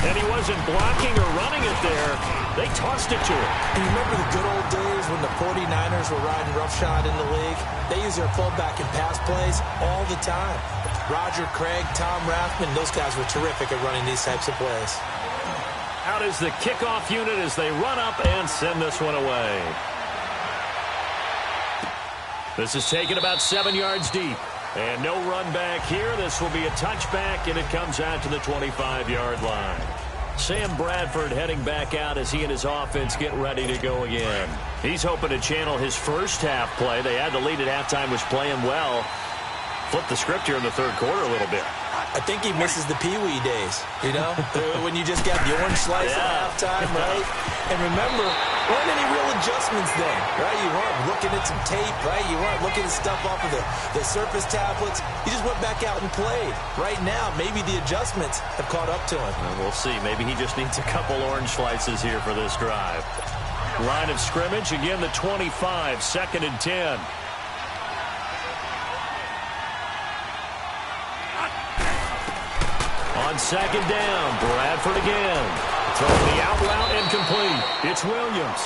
And he wasn't blocking or running it there. They tossed it to him. You remember the good old days when the 49ers were riding roughshod in the league? They use their fullback in pass plays all the time. Roger Craig, Tom Rathman, those guys were terrific at running these types of plays. Out is the kickoff unit as they run up and send this one away. This is taken about 7 yards deep. And no run back here. This will be a touchback, and it comes out to the 25-yard line. Sam Bradford heading back out as he and his offense get ready to go again. He's hoping to channel his first half play. They had the lead at halftime, was playing well. Flip the script here in the third quarter a little bit. I think he misses the Pee-wee days, you know, when you just got the orange slice at halftime, right? And remember, there weren't any real adjustments then, right? You weren't looking at some tape, right? You weren't looking at stuff off of the surface tablets. You just went back out and played. Right now, maybe the adjustments have caught up to him. And we'll see. Maybe he just needs a couple orange slices here for this drive. Line of scrimmage, again the 25, 2nd and 10. On second down, Bradford again. Throwing the out route incomplete. It's Williams.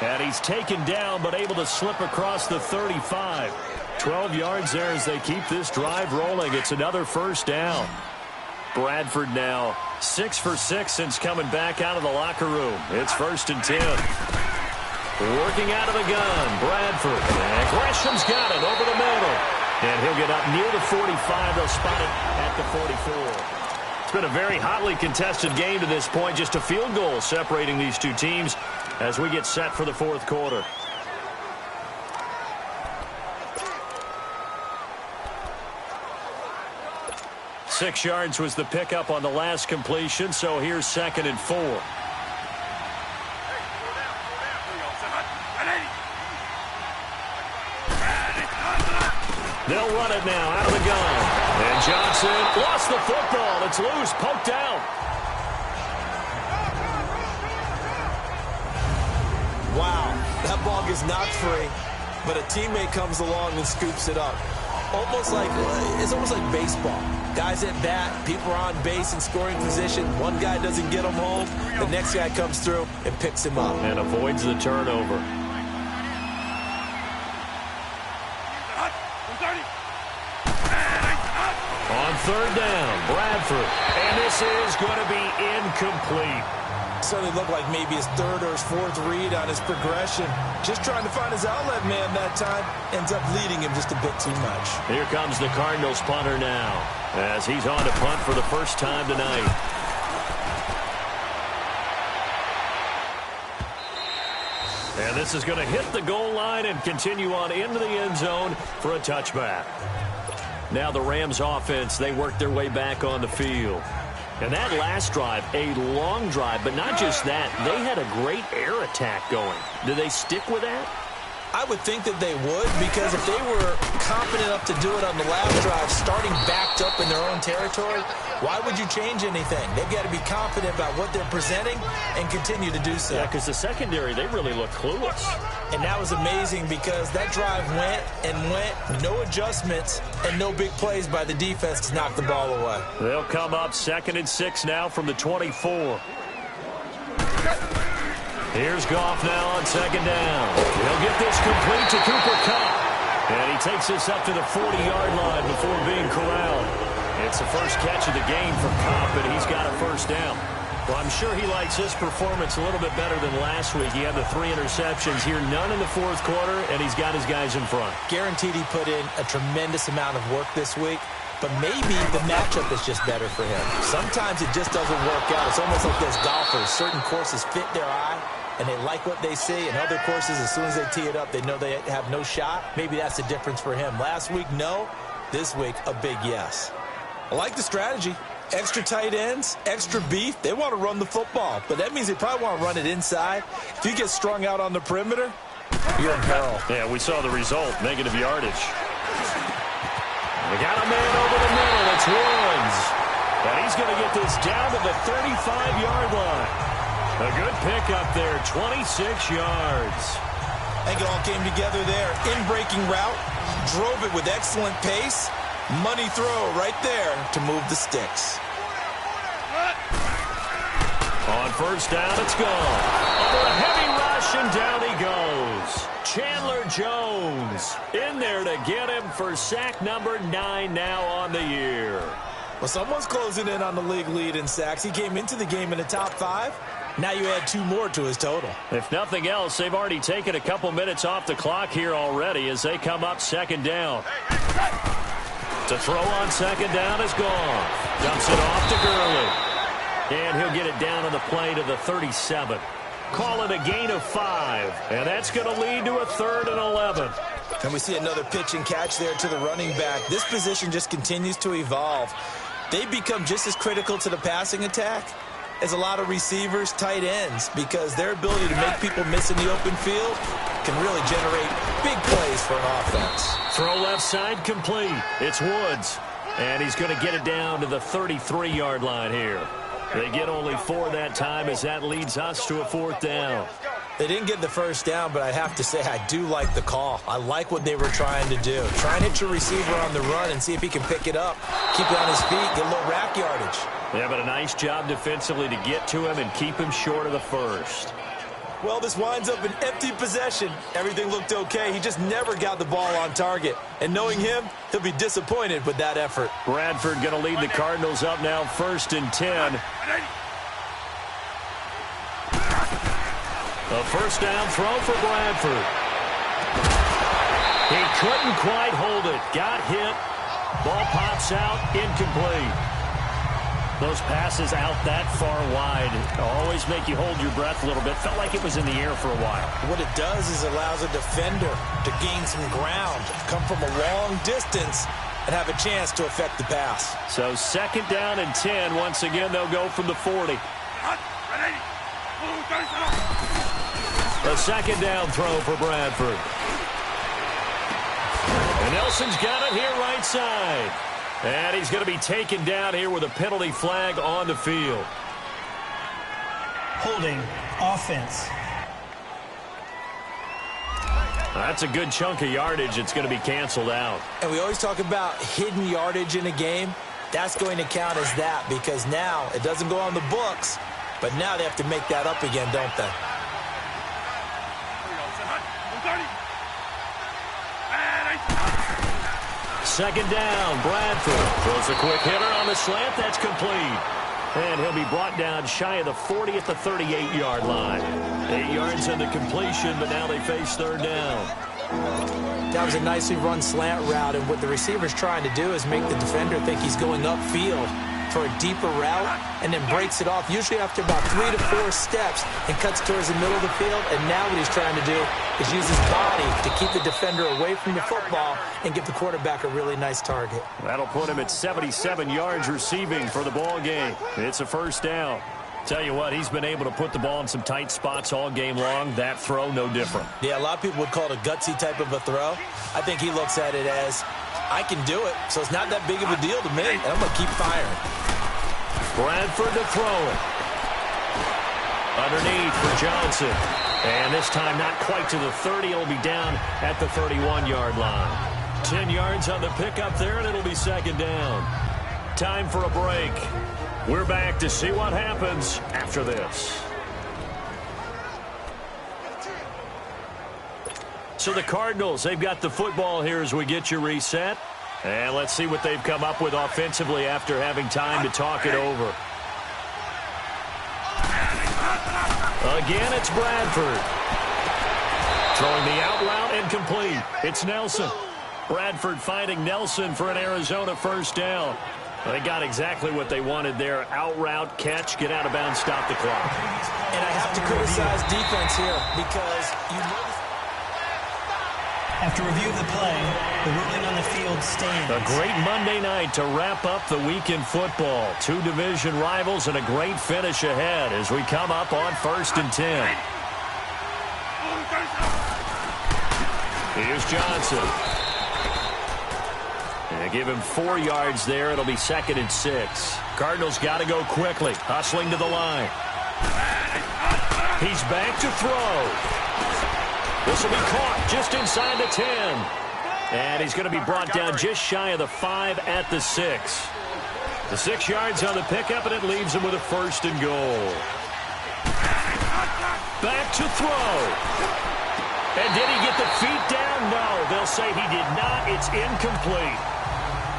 And he's taken down but able to slip across the 35. 12 yards there as they keep this drive rolling. It's another first down. Bradford now 6 for 6 since coming back out of the locker room. It's 1st and 10. Working out of the gun, Bradford. And Gresham's got it over the middle. And he'll get up near the 45. They'll spot it at the 44. It's been a very hotly contested game to this point. Just a field goal separating these two teams as we get set for the fourth quarter. Six yards was the pickup on the last completion, so here's 2nd and 4. They'll run it now out of the gun. And Johnson lost the football. It's loose, poked out. Wow, that ball gets knocked free, but a teammate comes along and scoops it up. It's almost like baseball. Guys at bat, people are on base in scoring position. One guy doesn't get him home. The next guy comes through and picks him up. And avoids the turnover. On third down, Bradford. And this is going to be incomplete. Certainly looked like maybe his 3rd or his 4th read on his progression. Just trying to find his outlet man that time. Ends up leading him just a bit too much. Here comes the Cardinals punter now as he's on to punt for the first time tonight. And this is going to hit the goal line and continue on into the end zone for a touchback. Now the Rams offense, they work their way back on the field. And that last drive, a long drive, but not just that. They had a great air attack going. Do they stick with that? I would think that they would, because if they were confident enough to do it on the last drive, starting backed up in their own territory, why would you change anything? They've got to be confident about what they're presenting and continue to do so. Yeah, because the secondary, they really look clueless. And that was amazing because that drive went and went, no adjustments, and no big plays by the defense to knock the ball away. They'll come up 2nd and 6 now from the 24. Here's Goff now on 2nd down. He'll get this complete to Cooper Kupp. And he takes this up to the 40-yard line before being corralled. It's the first catch of the game for Kupp, and he's got a first down. Well, I'm sure he likes his performance a little bit better than last week. He had the 3 interceptions here, none in the 4th quarter, and he's got his guys in front. Guaranteed he put in a tremendous amount of work this week, but maybe the matchup is just better for him. Sometimes it just doesn't work out. It's almost like those golfers. Certain courses fit their eye, and they like what they see. And other courses, as soon as they tee it up, they know they have no shot. Maybe that's the difference for him. Last week, no. This week, a big yes. I like the strategy. Extra tight ends, extra beef. They want to run the football, but that means they probably want to run it inside. If you get strung out on the perimeter, you're in peril. Yeah, we saw the result, negative yardage. They got a man over the middle. It's Woods. And he's going to get this down to the 35-yard line. A good pickup there, 26 yards. I think it all came together there. In-breaking route, drove it with excellent pace. Money throw right there to move the sticks. On first down, it's gone. Under a heavy rush, and down he goes. Chandler Jones in there to get him for sack number 9 now on the year. Well, someone's closing in on the league lead in sacks. He came into the game in the top 5. Now you add 2 more to his total. If nothing else, they've already taken a couple minutes off the clock here already as they come up 2nd down. To throw on 2nd down is gone. Dumps it off to Gurley. And he'll get it down on the play to the 37. Call it a gain of 5. And that's going to lead to a 3rd and 11. And we see another pitch and catch there to the running back. This position just continues to evolve. They become just as critical to the passing attack as a lot of receivers, tight ends, because their ability to make people miss in the open field can really generate big plays for an offense. Throw left side complete. It's Woods. And he's going to get it down to the 33-yard line here. They get only 4 that time as that leads us to a 4th down. They didn't get the first down, but I have to say I do like the call. I like what they were trying to do. Try and hit your receiver on the run and see if he can pick it up. Keep it on his feet, get a little rack yardage. Yeah, but a nice job defensively to get to him and keep him short of the first. Well, this winds up an empty possession. Everything looked okay. He just never got the ball on target. And knowing him, he'll be disappointed with that effort. Bradford going to lead the Cardinals up now 1st and 10. A first down throw for Bradford. He couldn't quite hold it. Got hit. Ball pops out. Incomplete. Those passes out that far wide always make you hold your breath a little bit. Felt like it was in the air for a while. What it does is it allows a defender to gain some ground, come from a long distance, and have a chance to affect the pass. So 2nd down and 10. Once again, they'll go from the 40. A 2nd down throw for Bradford. And Nelson's got it here right side. And he's going to be taken down here with a penalty flag on the field. Holding offense. That's a good chunk of yardage. It's going to be canceled out. And we always talk about hidden yardage in a game. That's going to count as that because now it doesn't go on the books, but now they have to make that up again, don't they? Second down, Bradford throws a quick hitter on the slant. That's complete. And he'll be brought down shy of the 40 at the 38-yard line. 8 yards in the completion, but now they face 3rd down. That was a nicely run slant route, and what the receiver's trying to do is make the defender think he's going upfield for a deeper route and then breaks it off, usually after about 3 to 4 steps, and cuts towards the middle of the field. And now what he's trying to do is use his body to keep the defender away from the football and give the quarterback a really nice target. That'll put him at 77 yards receiving for the ball game. It's a first down. Tell you what, he's been able to put the ball in some tight spots all game long. That throw, no different. Yeah, a lot of people would call it a gutsy type of a throw. I think he looks at it as, I can do it, so it's not that big of a deal to me, and I'm going to keep firing. Bradford to throw it. Underneath for Johnson. And this time not quite to the 30. It'll be down at the 31-yard line. 10 yards on the pickup there, and it'll be second down. Time for a break. We're back to see what happens after this. So the Cardinals, they've got the football here as we get you reset. And let's see what they've come up with offensively after having time to talk it over. Again, it's Bradford. Throwing the out route incomplete. It's Nelson. Bradford finding Nelson for an Arizona first down. They got exactly what they wanted there. Out route, catch, get out of bounds, stop the clock. And I have to criticize defense here because you know. After review of the play, the ruling on the field stands. A great Monday night to wrap up the week in football. Two division rivals and a great finish ahead as we come up on 1st and 10. Here's Johnson. They give him 4 yards there. It'll be 2nd and 6. Cardinals got to go quickly. Hustling to the line. He's back to throw. This will be caught just inside the 10. And he's going to be brought down just shy of the 5 at the 6. The 6 yards on the pickup, and it leaves him with a 1st and goal. Back to throw. And did he get the feet down? No, they'll say he did not. It's incomplete.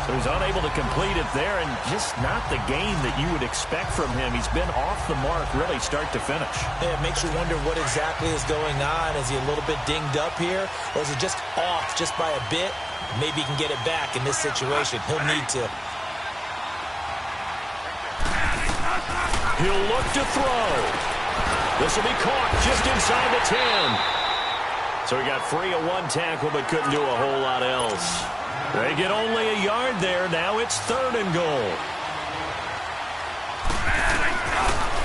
So he's unable to complete it there, and just not the game that you would expect from him. He's been off the mark really start to finish. Yeah, it makes you wonder what exactly is going on. Is he a little bit dinged up here, or is it just off just by a bit? Maybe he can get it back in this situation. He'll need to. He'll look to throw. This will be caught just inside the 10. So he got free of one tackle but couldn't do a whole lot else. They get only a yard there. Now it's 3rd and goal.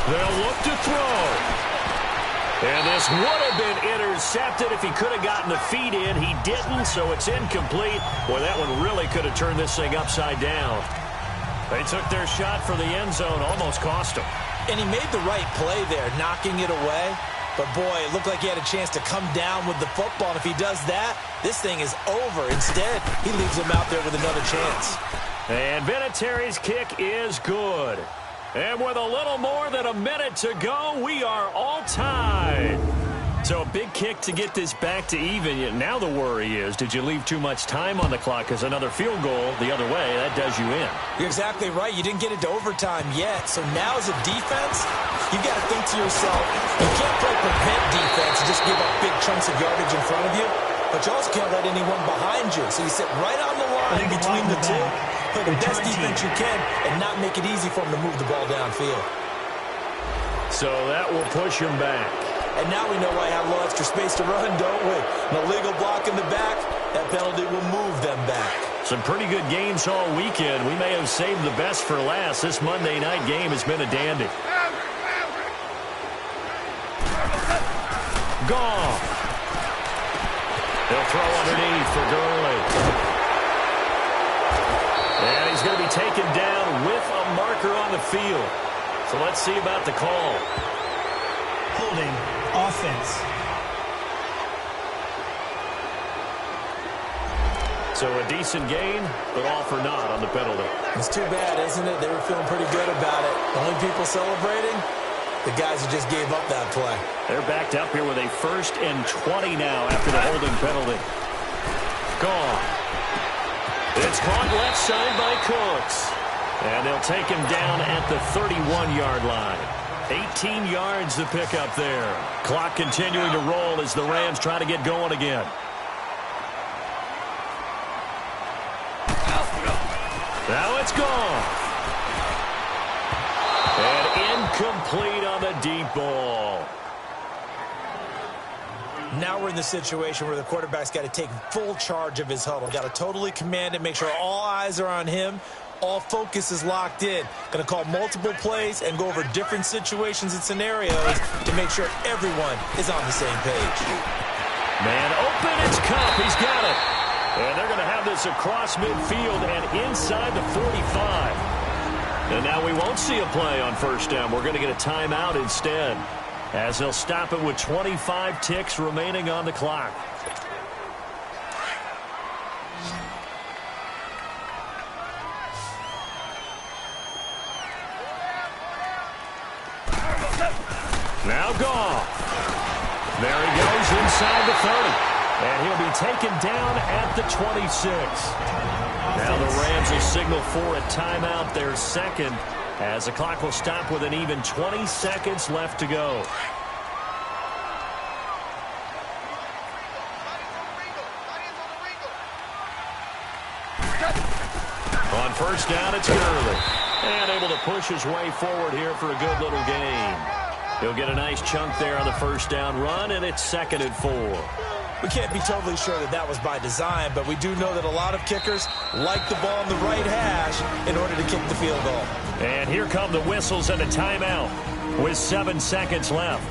They'll look to throw. And this would have been intercepted if he could have gotten the feet in. He didn't, so it's incomplete. Boy, that one really could have turned this thing upside down. They took their shot for the end zone, almost cost him. And he made the right play there, knocking it away. But, boy, it looked like he had a chance to come down with the football. And if he does that, this thing is over. Instead, he leaves him out there with another chance. And Vinatieri's kick is good. And with a little more than a minute to go, we are all tied. So a big kick to get this back to even. Now the worry is, did you leave too much time on the clock? Because another field goal the other way, that does you in. You're exactly right. You didn't get it to overtime yet. So now as a defense, you got to think to yourself, you can't play prevent defense and just give up big chunks of yardage in front of you. But you also can't let anyone behind you. So you sit right on the line between the two. Play the best defense you can and not make it easy for them to move the ball downfield. So that will push him back. And now we know why I have a little extra space to run, don't we? An illegal block in the back, that penalty will move them back. Some pretty good games all weekend. We may have saved the best for last. This Monday night game has been a dandy. Gone. They'll throw underneath for Gurley. And he's going to be taken down with a marker on the field. So let's see about the call. Holding offense. So a decent gain, but all for naught on the penalty. It's too bad, isn't it? They were feeling pretty good about it. The only people celebrating, the guys who just gave up that play. They're backed up here with a 1st and 20 now after the holding penalty. Gone. It's caught left side by Cooks. And they'll take him down at the 31-yard line. 18 yards to pick up there. Clock continuing to roll as the Rams try to get going again. Now it's gone. And incomplete on the deep ball. Now we're in the situation where the quarterback's got to take full charge of his huddle. Got to totally command it, make sure all eyes are on him. All focus is locked in. Going to call multiple plays and go over different situations and scenarios to make sure everyone is on the same page. Man open, it's Cup. He's got it. And they're going to have this across midfield and inside the 45. And now we won't see a play on first down. We're going to get a timeout instead, as they'll stop it with 25 ticks remaining on the clock. Now Goff. There he goes inside the 30. And he'll be taken down at the 26. Now the Rams will signal for a timeout, their second, as the clock will stop with an even 20 seconds left to go. On first down, it's Gurley. And able to push his way forward here for a good little gain. He'll get a nice chunk there on the first down run, and it's 2nd and 4. We can't be totally sure that that was by design, but we do know that a lot of kickers like the ball in the right hash in order to kick the field goal. And here come the whistles and a timeout with 7 seconds left.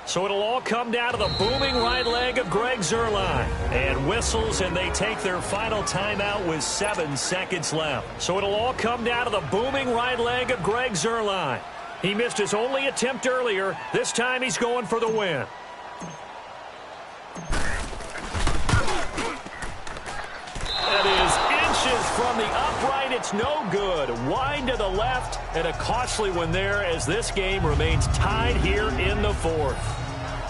So it'll all come down to the booming right leg of Greg Zuerlein. And whistles, and they take their final timeout with 7 seconds left. So it'll all come down to the booming right leg of Greg Zuerlein. He missed his only attempt earlier. This time he's going for the win. That is inches from the upright. It's no good. Wide to the left, and a costly one there as this game remains tied here in the 4th.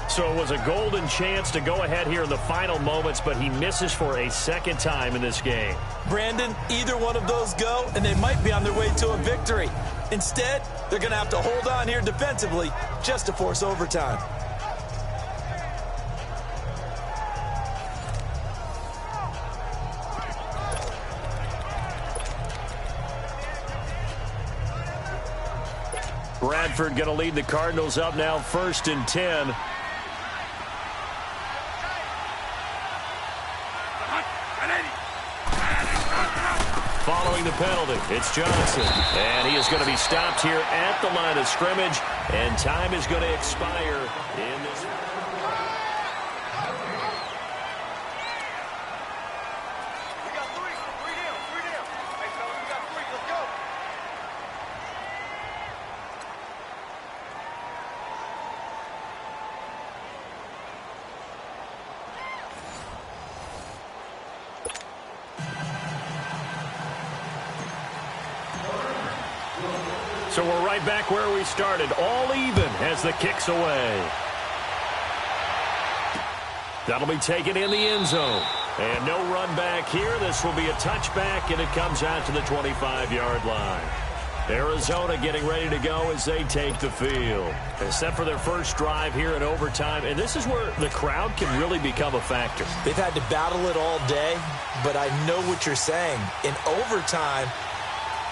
So it was a golden chance to go ahead here in the final moments, but he misses for a second time in this game. Brandon, either one of those go, and they might be on their way to a victory. Instead, they're going to have to hold on here defensively just to force overtime. Bradford going to lead the Cardinals up now 1st and 10. Following the penalty, it's Johnson. And he is going to be stopped here at the line of scrimmage. And time is going to expire in this. We got three down. Hey, fellas, we got 3. Let's go. So we're right back where we started, all even as the kick's away. That'll be taken in the end zone. And no run back here. This will be a touchback, and it comes out to the 25-yard line. Arizona getting ready to go as they take the field. They set for their first drive here in overtime, and this is where the crowd can really become a factor. They've had to battle it all day, but I know what you're saying. In overtime,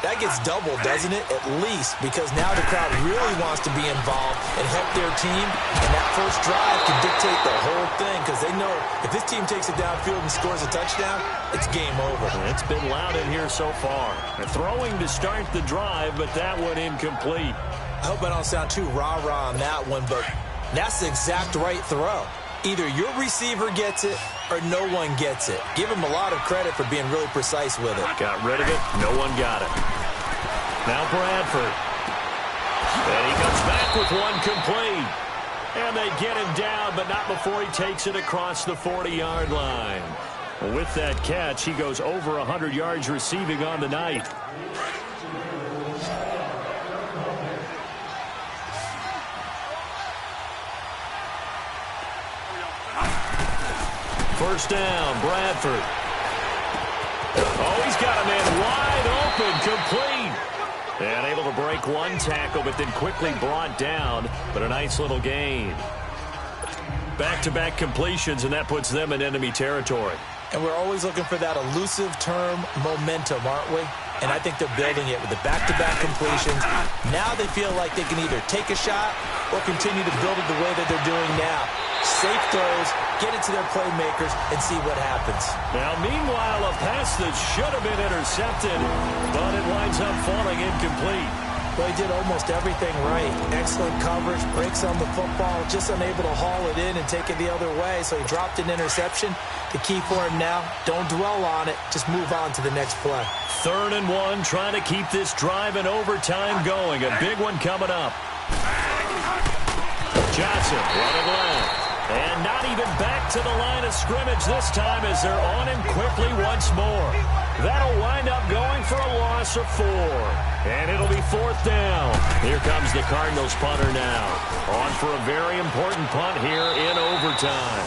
that gets doubled, doesn't it? At least, because now the crowd really wants to be involved and help their team, and that first drive can dictate the whole thing, because they know if this team takes it downfield and scores a touchdown, it's game over. It's been loud in here so far. They're throwing to start the drive, but that one incomplete. I hope I don't sound too rah-rah on that one, but that's the exact right throw. Either your receiver gets it or no one gets it. Give him a lot of credit for being really precise with it. Got rid of it. No one got it. Now Bradford. And he comes back with one complete. And they get him down, but not before he takes it across the 40-yard line. With that catch, he goes over 100 yards receiving on the night. First down, Bradford. Oh, he's got a man wide open, complete. And able to break one tackle, but then quickly brought down. But a nice little gain. Back-to-back completions, and that puts them in enemy territory. And we're always looking for that elusive term momentum, aren't we? And I think they're building it with the back-to-back completions. Now they feel like they can either take a shot or continue to build it the way that they're doing now. Safe throws, get it to their playmakers, and see what happens. Now, meanwhile, a pass that should have been intercepted, but it winds up falling incomplete. Well, he did almost everything right. Excellent coverage, breaks on the football, just unable to haul it in and take it the other way, so he dropped an interception. The key for him now, don't dwell on it, just move on to the next play. 3rd and 1, trying to keep this drive in overtime going. A big one coming up. Johnson running left. And not even back to the line of scrimmage this time as they're on him quickly once more. That'll wind up going for a loss of 4. And it'll be 4th down. Here comes the Cardinals punter now. On for a very important punt here in overtime.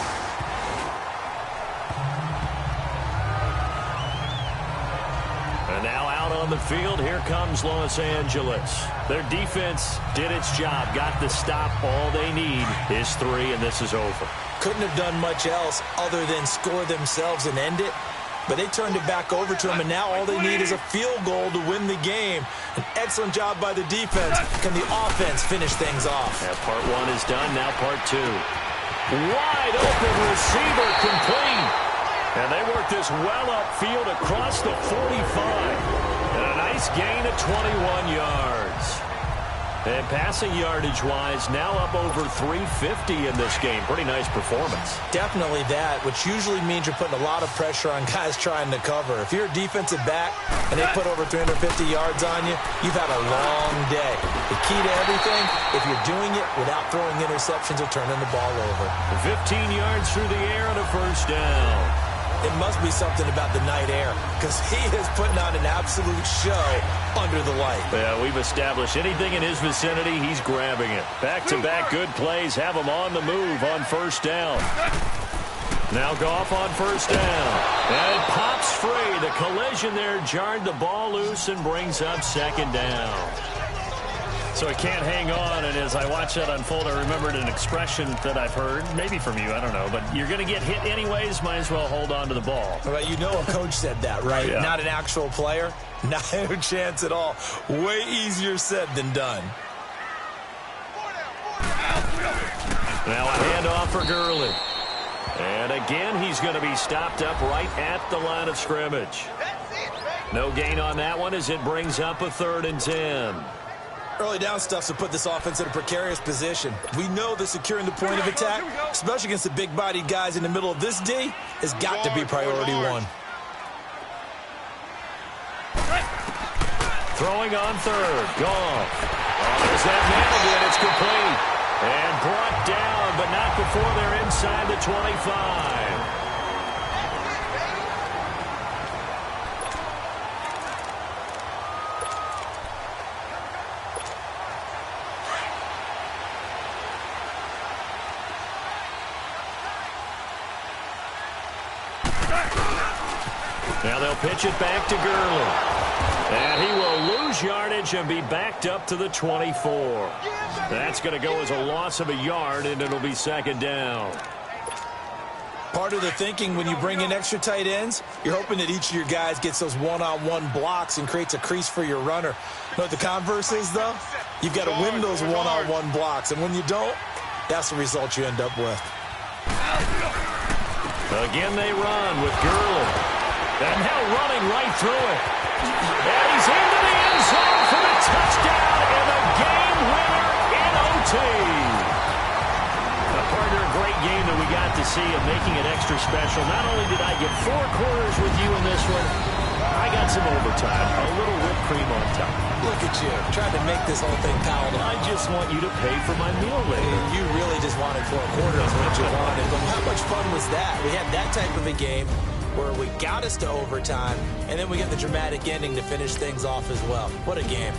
And now out on the field, here comes Los Angeles. Their defense did its job, got the stop. All they need is 3, and this is over. Couldn't have done much else other than score themselves and end it. But they turned it back over to them, and now all they need is a field goal to win the game. An excellent job by the defense. Can the offense finish things off? Yeah, part 1 is done, now part 2. Wide open receiver complete. And they work this well upfield across the 45. And a nice gain of 21 yards. And passing yardage-wise, now up over 350 in this game. Pretty nice performance. Definitely that, which usually means you're putting a lot of pressure on guys trying to cover. If you're a defensive back and they put over 350 yards on you, you've had a long day. The key to everything, if you're doing it without throwing interceptions or turning the ball over. 15 yards through the air and a 1st down. It must be something about the night air, because he is putting on an absolute show under the light. Yeah, we've established anything in his vicinity, he's grabbing it. Back-to-back good plays have him on the move on 1st down. Now Goff on 1st down. And it pops free. The collision there jarred the ball loose and brings up 2nd down. So he can't hang on, and as I watch that unfold, I remembered an expression that I've heard, maybe from you, I don't know, but you're going to get hit anyways, might as well hold on to the ball. Well, you know a coach said that, right? Yeah. Not an actual player. Not a chance at all. Way easier said than done. Now a handoff for Gurley. And again, he's going to be stopped up right at the line of scrimmage. No gain on that one as it brings up a 3rd and 10. Early down stuff to put this offense in a precarious position. We know that securing the point of attack, especially against the big-bodied guys in the middle of this D, has got to be priority 1. Throwing on 3rd. Goff. Is that nailed it? It's complete. And brought down, but not before they're inside the 25. Now they'll pitch it back to Gurley. And he will lose yardage and be backed up to the 24. That's going to go as a loss of a yard, and it'll be 2nd down. Part of the thinking when you bring in extra tight ends, you're hoping that each of your guys gets those one-on-one blocks and creates a crease for your runner. You know what the converse is, though? You've got to win those one-on-one blocks, and when you don't, that's the result you end up with. Again, they run with Gurley. And now running right through it. And he's into the end zone for the touchdown and the game winner in OT. A partner, a great game that we got to see and making it extra special. Not only did I get 4 quarters with you in this one, I got some overtime. A little whipped cream on top. Look at you, trying to make this whole thing palatable. I just want you to pay for my meal later. You really just wanted 4 quarters what you wanted. But how much fun was that? We had that type of a game where we got us to overtime, and then we get the dramatic ending to finish things off as well. What a game.